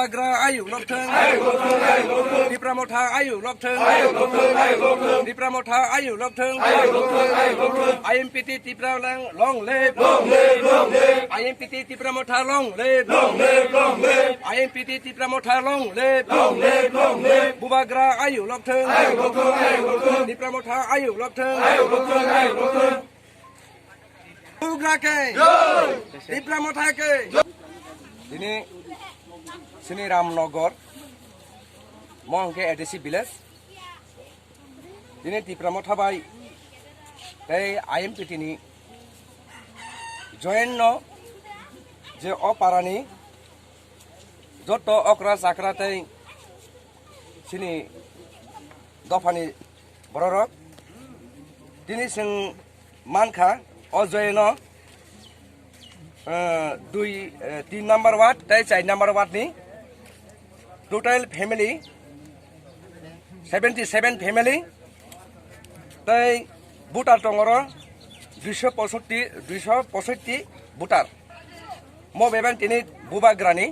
Bubagra ayu loktheng Dipramotha ayu loktheng Dipramotha ayu loktheng IMPT Tipralang long live IMPT Tipramotha long live IMPT Tipramotha long live Bubagra ayu loktheng Dipramotha ayu loktheng Bubagra ke Dipramotha ke ini sini Ramnogor mongke edisi village ini Tipramotha bai tei IMPT ni join no je oparani joto okra sakra tei sini dofani bororok tini sing mankha ojoyno 3 number ward tei 4 number ward ni total family 77 family tei butar tongoro 265 butar mo beban tini Bubagrani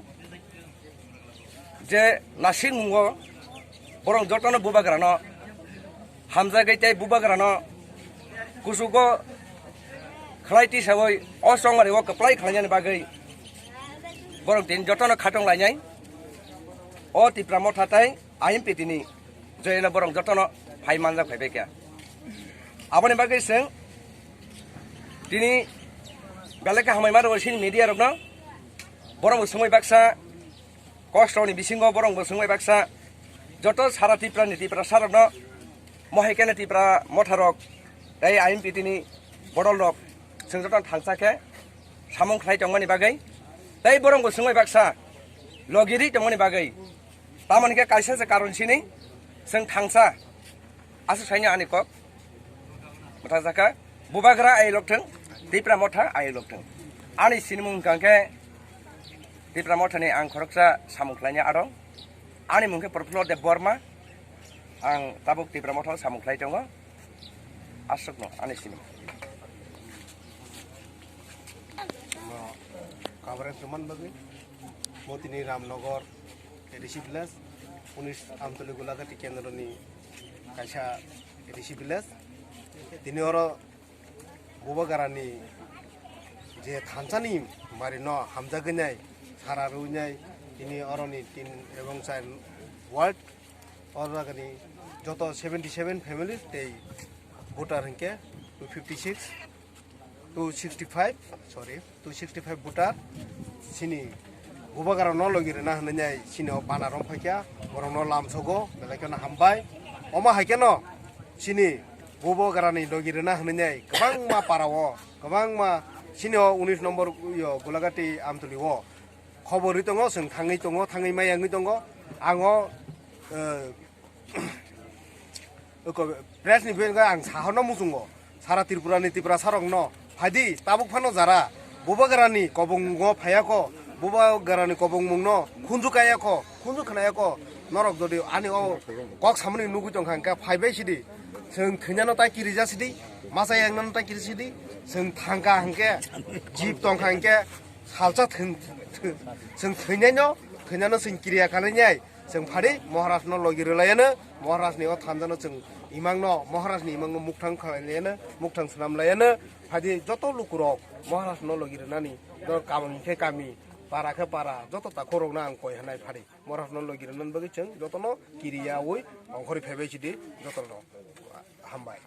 je nasing mungo borong jotono Bubagrano hamza gaitai Bubagrano kusugo khlaiti sawoi osongari wo kaplai khlanyani bagai borong tin jotono khatong lainai o Tipramotha tai IMPT ni joyena borong jotono phai manjak phaibe kya aboni bagai seng tini beleka hamai maro sin media rokno borong sumoi baksa kostoni bisingo borong sumoi baksa joto sara Tipra sarokno mohekene Tipramotha rok tai IMPT ni bodol rok sengjotan thangchake samung khlai tongmani bagai tai borong sumoi baksa logiri tongmani bagai tamani ke kaisa se karon sini seng thangsa asu saina ani kok mathajaka Bubagra ai loktheng Tipramotha ai loktheng ani sinmung kangke Tipramotha ni ang khoroksa samung khlaina arong ani mungke Profilo de Borma ang tabuk Tipramotha samung khlai tongo asukno ani sini kabaran teman bagi motini Ramnogor edisi village 19 amtoli gulagati kendro ni kaisa edisi village tini oro Bubagrani je thansani marino hamza gnyai sara runyai tini oroni 3 এবং 4 word oragani joto 77 families tei voter hinke 265 voter sini Bubagra no logire na hnanyai sini pana rom phakya borong no lamsogo belakena hambai oma haikeno sini Bubagrani logire na hnanyai kabang ma parawo kabang ma sini 19 number yo gulagati amtuli wo khobori tongo sing thangai mayangi tongo ango press ni benga ang sahono musungo sara Tripurani Tripura sarongno phadi tabuk phano jara Bubagrani kobongo phayako Bubagrani kobongmungno khunju khanayako norok jodi ani o kok samni nugu tongkhangka phaibe sidi जों थैनानो ता किरि जासिदि मासा यांनानो ता किरि सिदि जों थांगा हांके jeep दं हांके सालचा जों थैनानो जों किरिया खालायनाय जों फारि महाराजनो लगिरलायानो महाराजनि अ थानजानो जों इमांनो महाराजनि इमांनो मुक्थां खालायनायानो मुक्थां सुनामलायानो फादि जतो लुकुरक महाराजनो लगिरनानि दर कामनिखे कामि पाराखे पारा जतो ता खरगना आं कय हानाय फारि महाराजनो लगिरनान बगै जों जतनो किरिया ओइ अंखरि फेबायसिदि जतनो हामबाय।